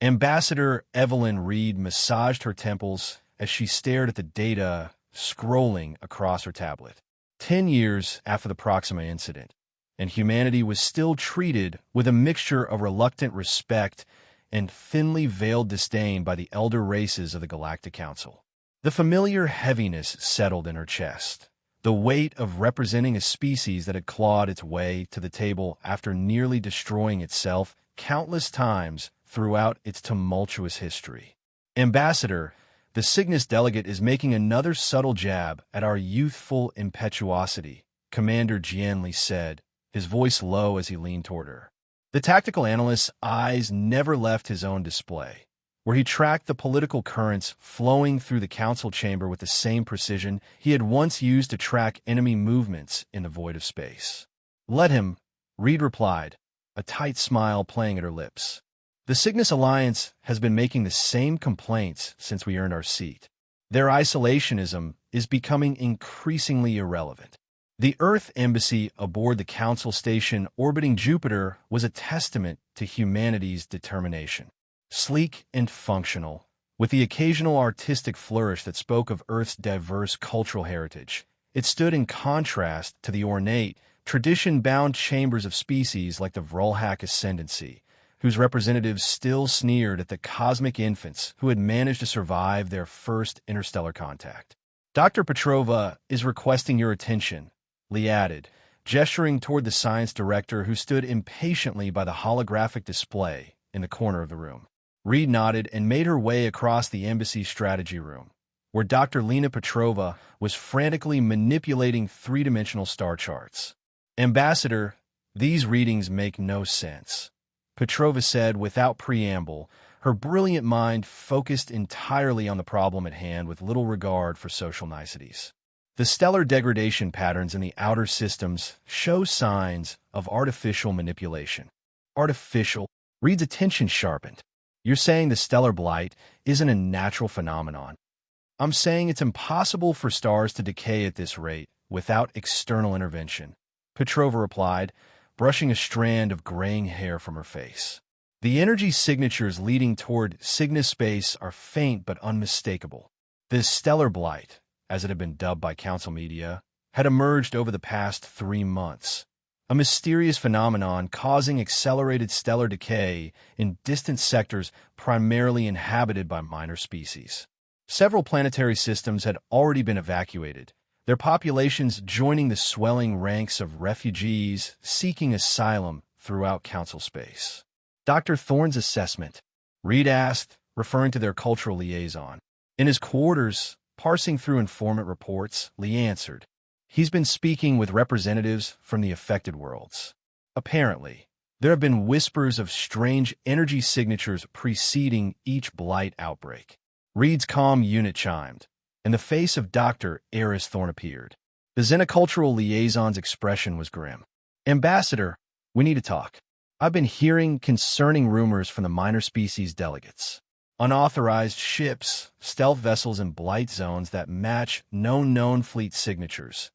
Ambassador Evelyn Reed massaged her temples as she stared at the data scrolling across her tablet. 10 years after the Proxima incident, and humanity was still treated with a mixture of reluctant respect and thinly veiled disdain by the elder races of the Galactic Council. The familiar heaviness settled in her chest, the weight of representing a species that had clawed its way to the table after nearly destroying itself countless times throughout its tumultuous history. Ambassador, the Cygnus delegate is making another subtle jab at our youthful impetuosity, Commander Jianli said, his voice low as he leaned toward her. The tactical analyst's eyes never left his own display, where he tracked the political currents flowing through the council chamber with the same precision he had once used to track enemy movements in the void of space. Let him, Reed replied, a tight smile playing at her lips. The Cygnus Alliance has been making the same complaints since we earned our seat. Their isolationism is becoming increasingly irrelevant. The Earth embassy aboard the Council station orbiting Jupiter was a testament to humanity's determination. Sleek and functional, with the occasional artistic flourish that spoke of Earth's diverse cultural heritage, it stood in contrast to the ornate, tradition-bound chambers of species like the Vrolhak Ascendancy, whose representatives still sneered at the cosmic infants who had managed to survive their first interstellar contact. Dr. Petrova is requesting your attention, Lee added, gesturing toward the science director who stood impatiently by the holographic display in the corner of the room. Reed nodded and made her way across the embassy strategy room, where Dr. Lena Petrova was frantically manipulating three-dimensional star charts. Ambassador, these readings make no sense, Petrova said without preamble, her brilliant mind focused entirely on the problem at hand with little regard for social niceties. The stellar degradation patterns in the outer systems show signs of artificial manipulation. Artificial? Reed's attention sharpened. You're saying the stellar blight isn't a natural phenomenon. I'm saying it's impossible for stars to decay at this rate without external intervention, Petrova replied, brushing a strand of graying hair from her face. The energy signatures leading toward Cygnus space are faint but unmistakable. This stellar blight, as it had been dubbed by council media, had emerged over the past 3 months, a mysterious phenomenon causing accelerated stellar decay in distant sectors primarily inhabited by minor species. Several planetary systems had already been evacuated, their populations joining the swelling ranks of refugees seeking asylum throughout council space. Dr. Thorne's assessment, Reed asked, referring to their cultural liaison. In his quarters, parsing through informant reports, Lee answered. He's been speaking with representatives from the affected worlds. Apparently, there have been whispers of strange energy signatures preceding each blight outbreak. Reed's calm unit chimed, and the face of Dr. Eris Thorne appeared. The xenocultural liaison's expression was grim. Ambassador, we need to talk. I've been hearing concerning rumors from the minor species delegates. Unauthorized ships, stealth vessels, and blight zones that match no known fleet signatures.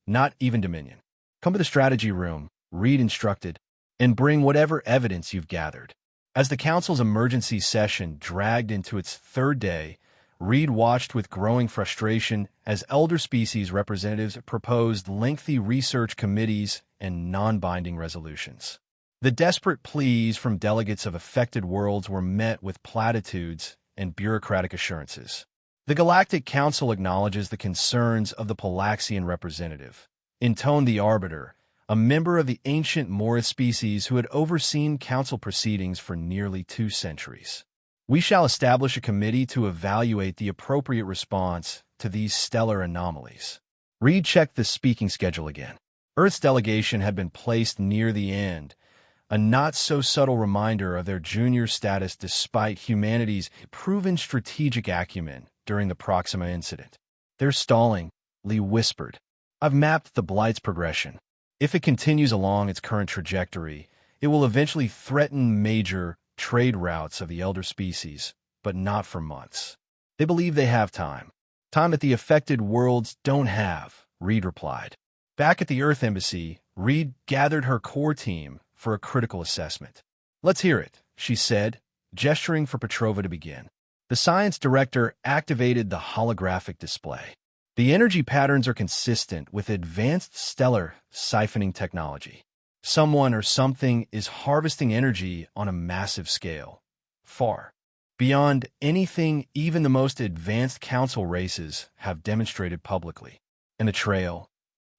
Not even Dominion. Come to the strategy room, Reed instructed, and bring whatever evidence you've gathered. As the Council's emergency session dragged into its 3rd day, Reed watched with growing frustration as elder species representatives proposed lengthy research committees and non-binding resolutions. The desperate pleas from delegates of affected worlds were met with platitudes and bureaucratic assurances. The Galactic Council acknowledges the concerns of the Palaxian representative, intoned the Arbiter, a member of the ancient Morris species who had overseen council proceedings for nearly 2 centuries. We shall establish a committee to evaluate the appropriate response to these stellar anomalies. Reed checked the speaking schedule again. Earth's delegation had been placed near the end, a not-so-subtle reminder of their junior status despite humanity's proven strategic acumen during the Proxima incident. They're stalling, Lee whispered. I've mapped the blight's progression. If it continues along its current trajectory, it will eventually threaten major trade routes of the elder species, but not for months. They believe they have time. Time that the affected worlds don't have, Reed replied. Back at the Earth Embassy, Reed gathered her core team for a critical assessment. Let's hear it, she said, gesturing for Petrova to begin. The science director activated the holographic display. The energy patterns are consistent with advanced stellar siphoning technology. Someone or something is harvesting energy on a massive scale, far beyond anything even the most advanced council races have demonstrated publicly. And the trail?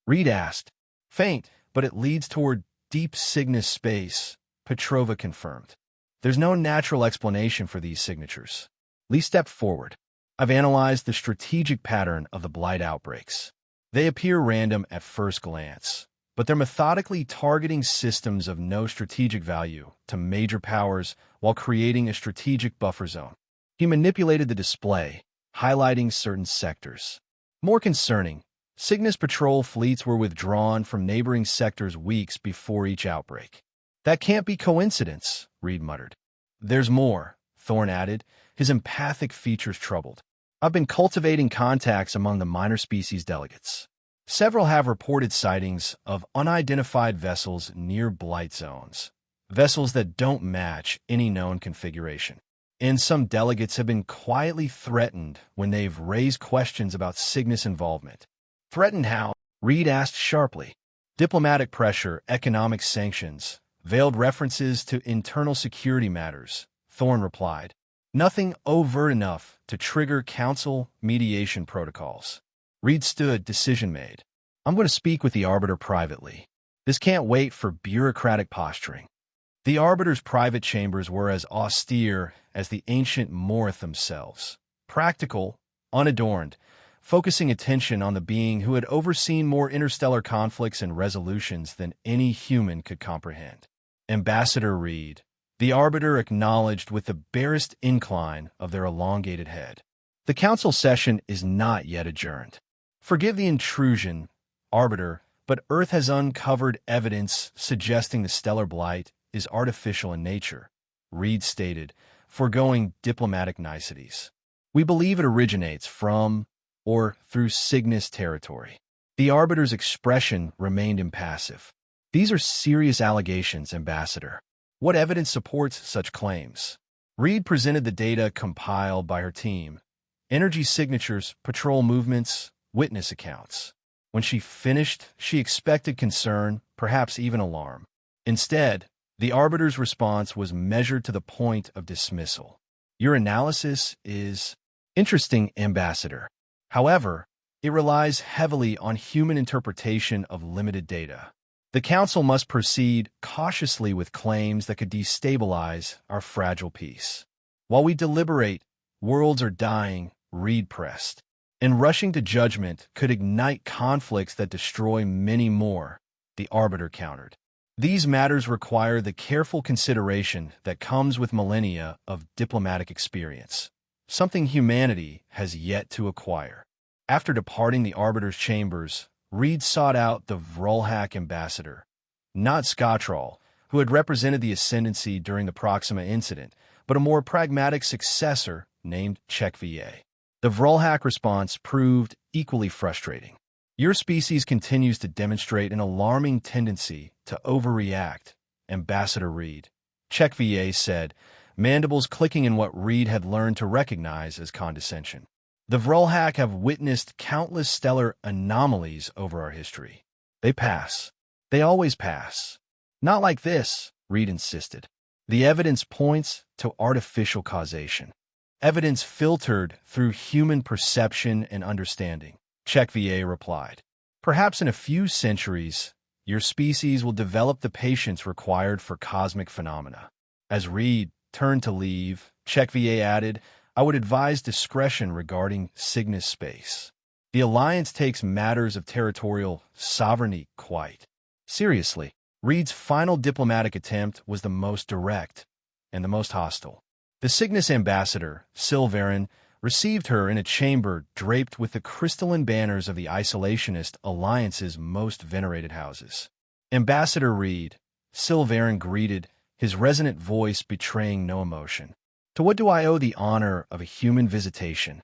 Reed asked. Faint, but it leads toward deep Cygnus space, Petrova confirmed. There's no natural explanation for these signatures. Lee stepped forward. I've analyzed the strategic pattern of the blight outbreaks. They appear random at first glance, but they're methodically targeting systems of no strategic value to major powers while creating a strategic buffer zone. He manipulated the display, highlighting certain sectors. More concerning, Cygnus patrol fleets were withdrawn from neighboring sectors weeks before each outbreak. That can't be coincidence, Reed muttered. There's more, Thorne added, his empathic features troubled. I've been cultivating contacts among the minor species delegates. Several have reported sightings of unidentified vessels near blight zones, vessels that don't match any known configuration. And some delegates have been quietly threatened when they've raised questions about Cygnus involvement. Threatened how? Reed asked sharply. Diplomatic pressure, economic sanctions, veiled references to internal security matters, Thorne replied. Nothing overt enough to trigger council mediation protocols. Reed stood, decision made. I'm going to speak with the Arbiter privately. This can't wait for bureaucratic posturing. The Arbiter's private chambers were as austere as the ancient Morith themselves. Practical, unadorned, focusing attention on the being who had overseen more interstellar conflicts and resolutions than any human could comprehend. Ambassador Reed. The Arbiter acknowledged with the barest incline of their elongated head. The council session is not yet adjourned. Forgive the intrusion, Arbiter, but Earth has uncovered evidence suggesting the stellar blight is artificial in nature, Reed stated, foregoing diplomatic niceties. We believe it originates from or through Cygnus territory. The Arbiter's expression remained impassive. These are serious allegations, Ambassador. What evidence supports such claims? Reed presented the data compiled by her team. Energy signatures, patrol movements, witness accounts. When she finished, she expected concern, perhaps even alarm. Instead, the Arbiter's response was measured to the point of dismissal. Your analysis is interesting, Ambassador. However, it relies heavily on human interpretation of limited data. The Council must proceed cautiously with claims that could destabilize our fragile peace. While we deliberate, worlds are dying, Reed pressed, and rushing to judgment could ignite conflicts that destroy many more, the Arbiter countered. These matters require the careful consideration that comes with millennia of diplomatic experience, something humanity has yet to acquire. After departing the Arbiter's chambers, Reed sought out the Vrolhak ambassador, not Skotrol, who had represented the Ascendancy during the Proxima incident, but a more pragmatic successor named HFY. The Vrolhak response proved equally frustrating. Your species continues to demonstrate an alarming tendency to overreact, Ambassador Reed, HFY said, mandibles clicking in what Reed had learned to recognize as condescension. The Vrolhak have witnessed countless stellar anomalies over our history. They pass. They always pass. Not like this, Reed insisted. The evidence points to artificial causation. Evidence filtered through human perception and understanding, HFY replied. Perhaps in a few centuries, your species will develop the patience required for cosmic phenomena. As Reed turned to leave, HFY added, I would advise discretion regarding Cygnus space. The Alliance takes matters of territorial sovereignty quite seriously. Reed's final diplomatic attempt was the most direct and the most hostile. The Cygnus ambassador, Silverin, received her in a chamber draped with the crystalline banners of the isolationist Alliance's most venerated houses. Ambassador Reed, Silverin greeted, his resonant voice betraying no emotion. To what do I owe the honor of a human visitation?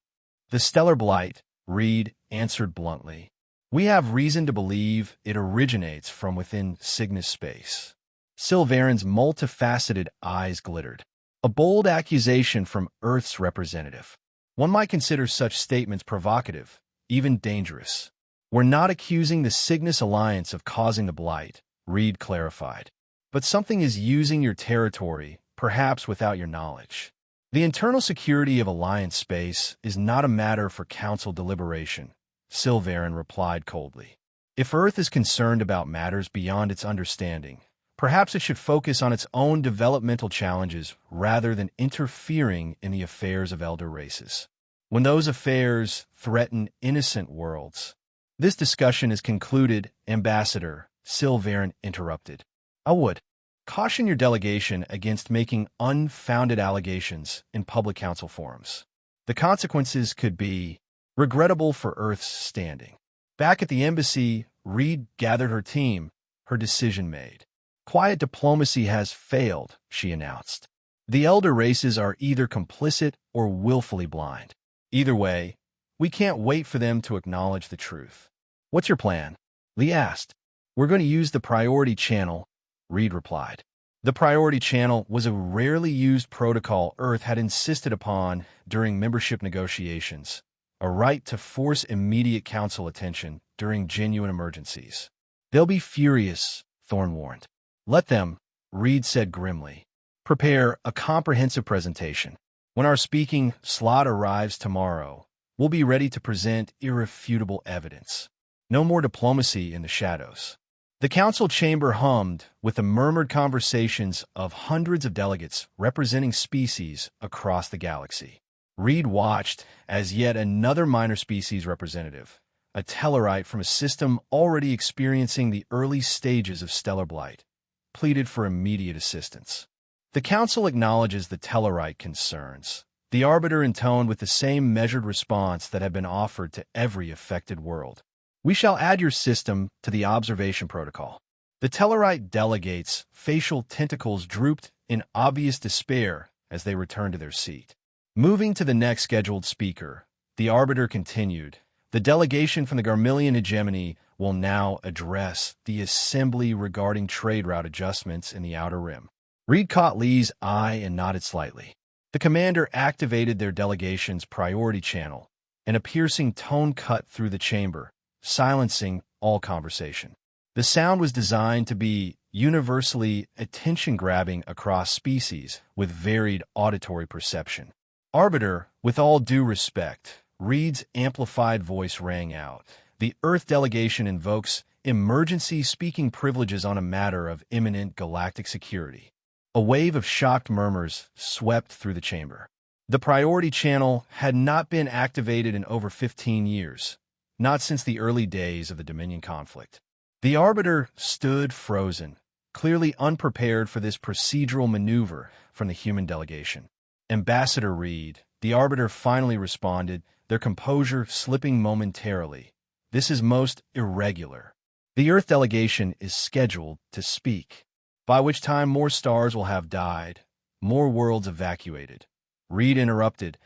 The stellar blight, Reed answered bluntly. We have reason to believe it originates from within Cygnus space. Silverin's multifaceted eyes glittered. A bold accusation from Earth's representative. One might consider such statements provocative, even dangerous. We're not accusing the Cygnus Alliance of causing the blight, Reed clarified. But something is using your territory, perhaps without your knowledge. The internal security of Alliance space is not a matter for Council deliberation, Silverin replied coldly. If Earth is concerned about matters beyond its understanding, perhaps it should focus on its own developmental challenges rather than interfering in the affairs of elder races. When those affairs threaten innocent worlds. This discussion is concluded, Ambassador, Silverin interrupted. I would caution your delegation against making unfounded allegations in public council forums. The consequences could be regrettable for Earth's standing. Back at the embassy, Reed gathered her team, her decision made. Quiet diplomacy has failed, she announced. The elder races are either complicit or willfully blind. Either way, we can't wait for them to acknowledge the truth. What's your plan? Lee asked. We're going to use the priority channel, Reed replied. The priority channel was a rarely used protocol Earth had insisted upon during membership negotiations, a right to force immediate council attention during genuine emergencies. They'll be furious, Thorne warned. Let them, Reed said grimly. Prepare a comprehensive presentation. When our speaking slot arrives tomorrow, we'll be ready to present irrefutable evidence. No more diplomacy in the shadows. The council chamber hummed with the murmured conversations of hundreds of delegates representing species across the galaxy. Reed watched as yet another minor species representative, a Tellarite from a system already experiencing the early stages of stellar blight, pleaded for immediate assistance. The council acknowledges the Tellarite concerns, the Arbiter intoned with the same measured response that had been offered to every affected world. We shall add your system to the observation protocol. The Tellarite delegates' facial tentacles drooped in obvious despair as they returned to their seat. Moving to the next scheduled speaker, the Arbiter continued, the delegation from the Garmillion hegemony will now address the assembly regarding trade route adjustments in the Outer Rim. Reed caught Lee's eye and nodded slightly. The commander activated their delegation's priority channel, and a piercing tone cut through the chamber, silencing all conversation. The sound was designed to be universally attention-grabbing across species with varied auditory perception. Arbiter, with all due respect, Reed's amplified voice rang out. The Earth delegation invokes emergency speaking privileges on a matter of imminent galactic security. A wave of shocked murmurs swept through the chamber. The priority channel had not been activated in over 15 years. Not since the early days of the Dominion conflict. The Arbiter stood frozen, clearly unprepared for this procedural maneuver from the human delegation. Ambassador Reed, the Arbiter finally responded, their composure slipping momentarily. This is most irregular. The Earth delegation is scheduled to speak, by which time more stars will have died, more worlds evacuated. Reed interrupted,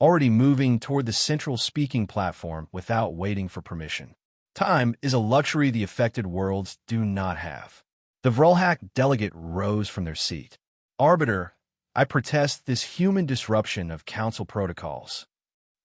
already moving toward the central speaking platform without waiting for permission. Time is a luxury the affected worlds do not have. The Vrolhak delegate rose from their seat. Arbiter, I protest this human disruption of council protocols.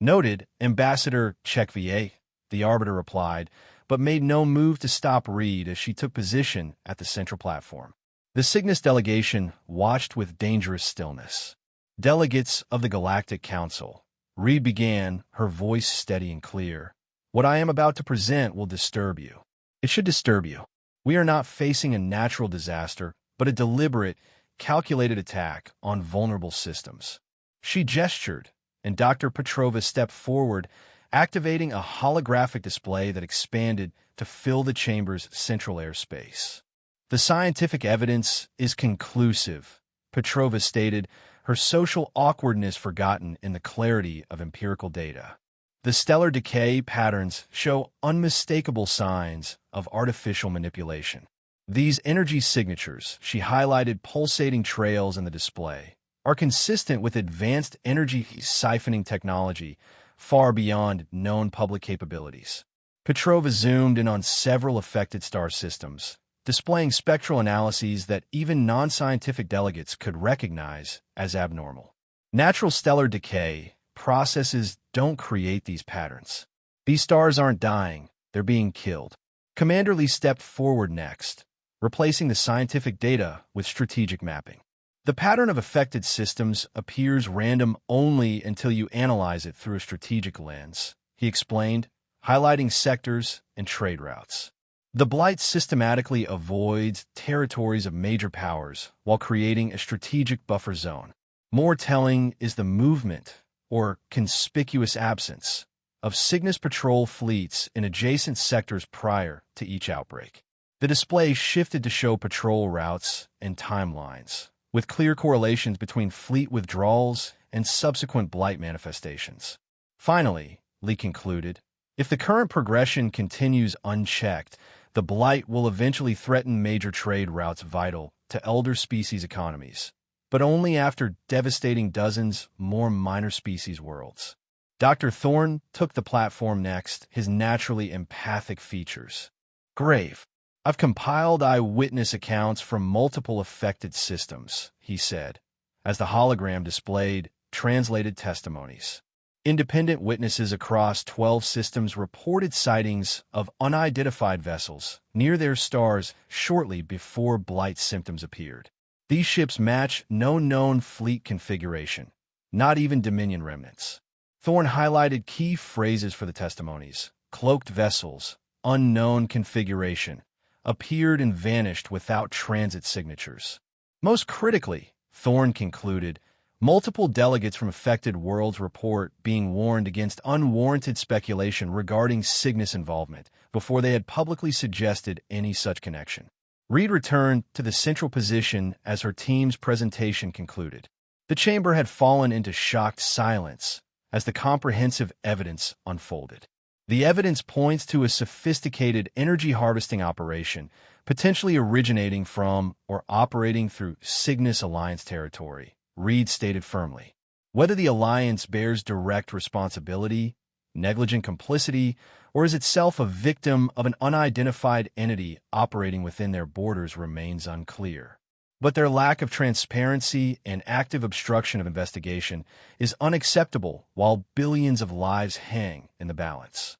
Noted, Ambassador Chekvier, the Arbiter replied, but made no move to stop Reed as she took position at the central platform. The Cygnus delegation watched with dangerous stillness. Delegates of the Galactic Council, Reed began, her voice steady and clear. What I am about to present will disturb you. It should disturb you. We are not facing a natural disaster, but a deliberate, calculated attack on vulnerable systems. She gestured, and Dr. Petrova stepped forward, activating a holographic display that expanded to fill the chamber's central airspace. The scientific evidence is conclusive, Petrova stated, her social awkwardness forgotten in the clarity of empirical data. The stellar decay patterns show unmistakable signs of artificial manipulation. These energy signatures, she highlighted pulsating trails in the display, are consistent with advanced energy siphoning technology far beyond known public capabilities. Petrova zoomed in on several affected star systems, displaying spectral analyses that even non-scientific delegates could recognize as abnormal. Natural stellar decay processes don't create these patterns. These stars aren't dying, they're being killed. Commander Lee stepped forward next, replacing the scientific data with strategic mapping. The pattern of affected systems appears random only until you analyze it through a strategic lens, he explained, highlighting sectors and trade routes. The blight systematically avoids territories of major powers while creating a strategic buffer zone. More telling is the movement, or conspicuous absence, of Cygnus patrol fleets in adjacent sectors prior to each outbreak. The display shifted to show patrol routes and timelines, with clear correlations between fleet withdrawals and subsequent blight manifestations. Finally, Lee concluded, if the current progression continues unchecked, the blight will eventually threaten major trade routes vital to elder species economies, but only after devastating dozens more minor species worlds. Dr. Thorne took the platform next, his naturally empathic features grave. I've compiled eyewitness accounts from multiple affected systems, he said, as the hologram displayed translated testimonies. Independent witnesses across 12 systems reported sightings of unidentified vessels near their stars shortly before blight symptoms appeared. These ships match no known fleet configuration, not even Dominion remnants. Thorne highlighted key phrases for the testimonies: cloaked vessels, unknown configuration, appeared and vanished without transit signatures. Most critically, Thorne concluded, multiple delegates from affected worlds report being warned against unwarranted speculation regarding Cygnus involvement before they had publicly suggested any such connection. Reed returned to the central position as her team's presentation concluded. The chamber had fallen into shocked silence as the comprehensive evidence unfolded. The evidence points to a sophisticated energy harvesting operation, potentially originating from or operating through Cygnus Alliance territory, Reed stated firmly. Whether the Alliance bears direct responsibility, negligent complicity, or is itself a victim of an unidentified entity operating within their borders remains unclear. But their lack of transparency and active obstruction of investigation is unacceptable while billions of lives hang in the balance.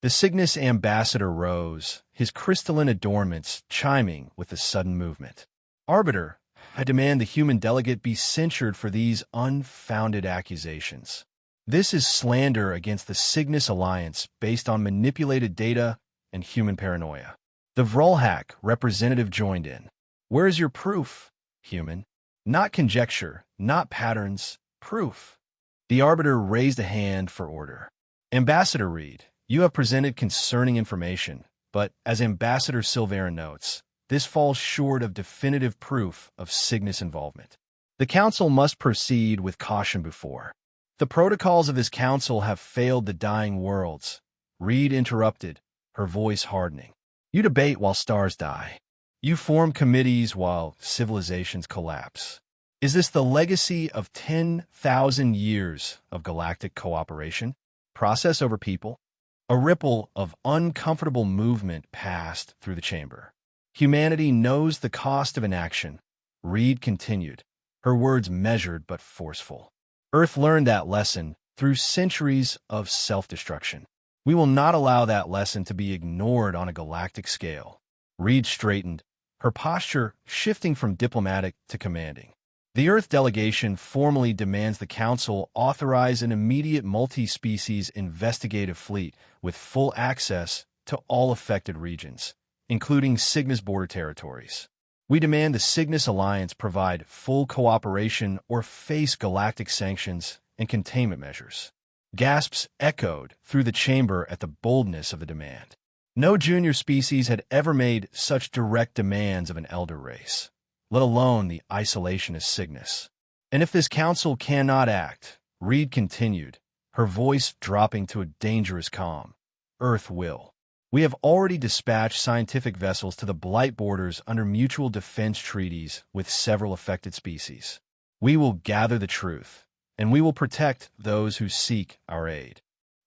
The Cygnus ambassador rose, his crystalline adornments chiming with the sudden movement. Arbiter, I demand the human delegate be censured for these unfounded accusations. This is slander against the Cygnus Alliance based on manipulated data and human paranoia. The Vrolhak representative joined in. Where is your proof, human? Not conjecture, not patterns, proof. The arbiter raised a hand for order. Ambassador Reed, you have presented concerning information, but as Ambassador Silvera notes, this falls short of definitive proof of Cygnus involvement. The Council must proceed with caution before. The protocols of this Council have failed the dying worlds. Reed interrupted, her voice hardening. You debate while stars die. You form committees while civilizations collapse. Is this the legacy of 10,000 years of galactic cooperation? Process over people? A ripple of uncomfortable movement passed through the chamber. Humanity knows the cost of inaction. Reed continued, her words measured but forceful. Earth learned that lesson through centuries of self-destruction. We will not allow that lesson to be ignored on a galactic scale. Reed straightened, her posture shifting from diplomatic to commanding. The Earth delegation formally demands the Council authorize an immediate multi-species investigative fleet with full access to all affected regions, including Cygnus border territories. We demand the Cygnus Alliance provide full cooperation or face galactic sanctions and containment measures. Gasps echoed through the chamber at the boldness of the demand. No junior species had ever made such direct demands of an elder race, let alone the isolationist Cygnus. And if this council cannot act, Reed continued, her voice dropping to a dangerous calm, Earth will. We have already dispatched scientific vessels to the blight borders under mutual defense treaties with several affected species. We will gather the truth, and we will protect those who seek our aid.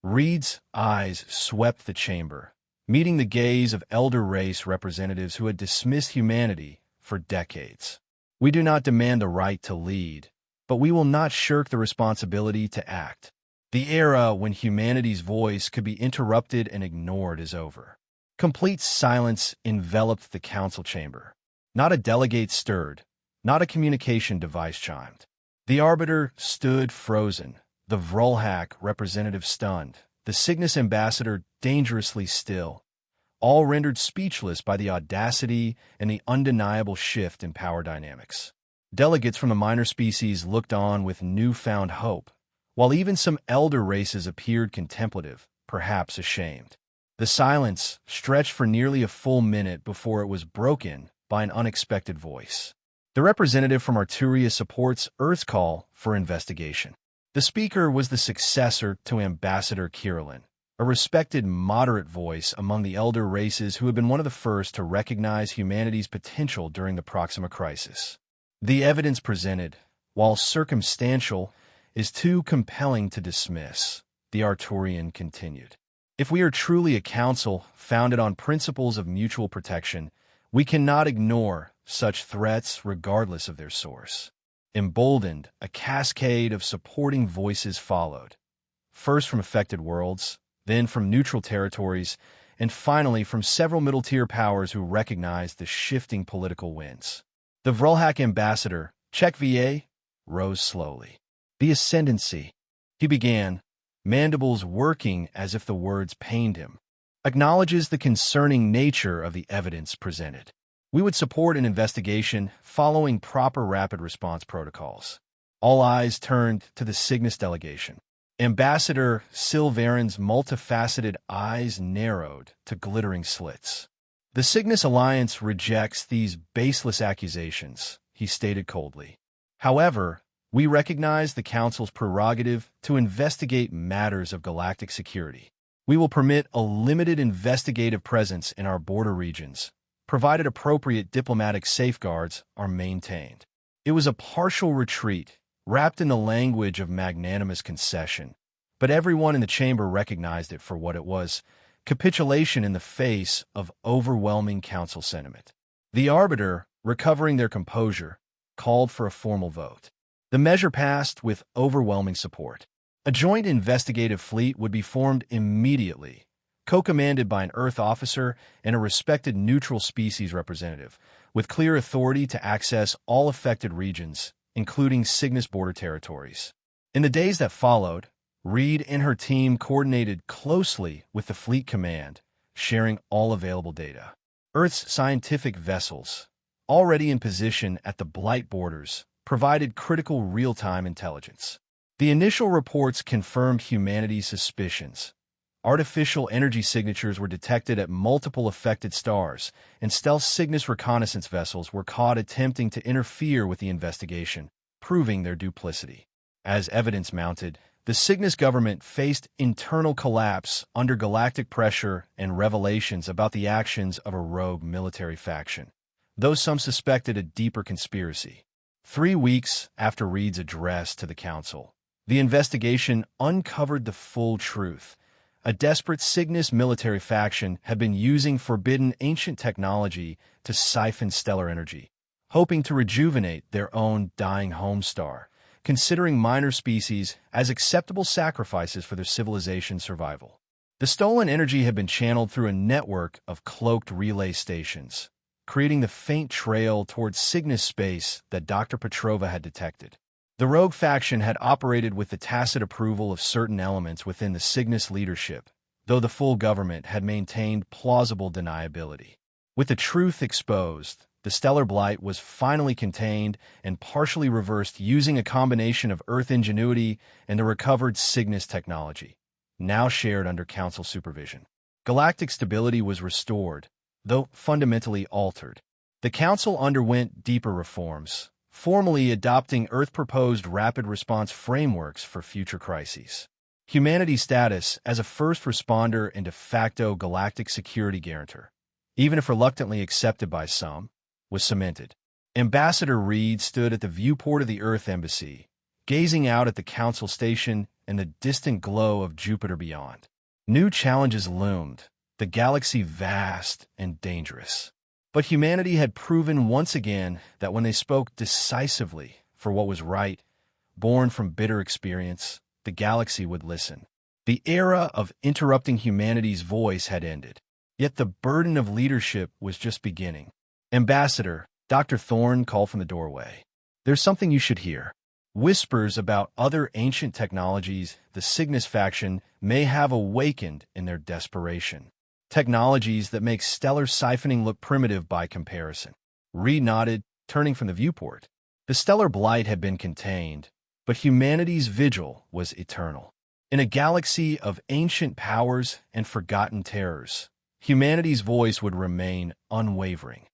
Reed's eyes swept the chamber, meeting the gaze of elder race representatives who had dismissed humanity for decades. We do not demand the right to lead, but we will not shirk the responsibility to act. The era when humanity's voice could be interrupted and ignored is over. Complete silence enveloped the council chamber. Not a delegate stirred, not a communication device chimed. The arbiter stood frozen, the Vrolhak representative stunned, the Cygnus ambassador dangerously still, all rendered speechless by the audacity and the undeniable shift in power dynamics. Delegates from the minor species looked on with newfound hope, while even some elder races appeared contemplative, perhaps ashamed. The silence stretched for nearly a full minute before it was broken by an unexpected voice. The representative from Arturia supports Earth's call for investigation. The speaker was the successor to Ambassador Kirillin, a respected moderate voice among the elder races who had been one of the first to recognize humanity's potential during the Proxima crisis. The evidence presented, while circumstantial, is too compelling to dismiss, the Arturian continued. If we are truly a council founded on principles of mutual protection, we cannot ignore such threats regardless of their source. Emboldened, a cascade of supporting voices followed, first from affected worlds, then from neutral territories, and finally from several middle-tier powers who recognized the shifting political winds. The Vrolhak ambassador, Czech VA, rose slowly. The ascendancy, he began, mandibles working as if the words pained him, acknowledges the concerning nature of the evidence presented. We would support an investigation following proper rapid response protocols. All eyes turned to the Cygnus delegation. Ambassador Silverin's multifaceted eyes narrowed to glittering slits. The Cygnus Alliance rejects these baseless accusations, he stated coldly. However, we recognize the Council's prerogative to investigate matters of galactic security. We will permit a limited investigative presence in our border regions, provided appropriate diplomatic safeguards are maintained. It was a partial retreat, wrapped in the language of magnanimous concession, but everyone in the chamber recognized it for what it was, capitulation in the face of overwhelming council sentiment. The arbiter, recovering their composure, called for a formal vote. The measure passed with overwhelming support. A joint investigative fleet would be formed immediately, co-commanded by an Earth officer and a respected neutral species representative, with clear authority to access all affected regions, including Cygnus border territories. In the days that followed, Reed and her team coordinated closely with the fleet command, sharing all available data. Earth's scientific vessels, already in position at the Blight borders, provided critical real-time intelligence. The initial reports confirmed humanity's suspicions. Artificial energy signatures were detected at multiple affected stars, and stealth Cygnus reconnaissance vessels were caught attempting to interfere with the investigation, proving their duplicity. As evidence mounted, the Cygnus government faced internal collapse under galactic pressure and revelations about the actions of a rogue military faction, though some suspected a deeper conspiracy. 3 weeks after Reed's address to the Council, the investigation uncovered the full truth. A desperate Cygnus military faction had been using forbidden ancient technology to siphon stellar energy, hoping to rejuvenate their own dying home star, considering minor species as acceptable sacrifices for their civilization's survival. The stolen energy had been channeled through a network of cloaked relay stations, creating the faint trail towards Cygnus space that Dr. Petrova had detected. The rogue faction had operated with the tacit approval of certain elements within the Cygnus leadership, though the full government had maintained plausible deniability. With the truth exposed, the stellar blight was finally contained and partially reversed using a combination of Earth ingenuity and the recovered Cygnus technology, now shared under Council supervision. Galactic stability was restored, though fundamentally altered. The Council underwent deeper reforms, formally adopting Earth-proposed rapid response frameworks for future crises. Humanity's status as a first responder and de facto galactic security guarantor, even if reluctantly accepted by some, was cemented. Ambassador Reed stood at the viewport of the Earth Embassy, gazing out at the Council station and the distant glow of Jupiter beyond. New challenges loomed, the galaxy vast and dangerous. But humanity had proven once again that when they spoke decisively for what was right, born from bitter experience, the galaxy would listen. The era of interrupting humanity's voice had ended. Yet the burden of leadership was just beginning. Ambassador, Dr. Thorne called from the doorway. There's something you should hear. Whispers about other ancient technologies the Cygnus faction may have awakened in their desperation. Technologies that make stellar siphoning look primitive by comparison. Reed nodded, turning from the viewport. The stellar blight had been contained, but humanity's vigil was eternal. In a galaxy of ancient powers and forgotten terrors, humanity's voice would remain unwavering.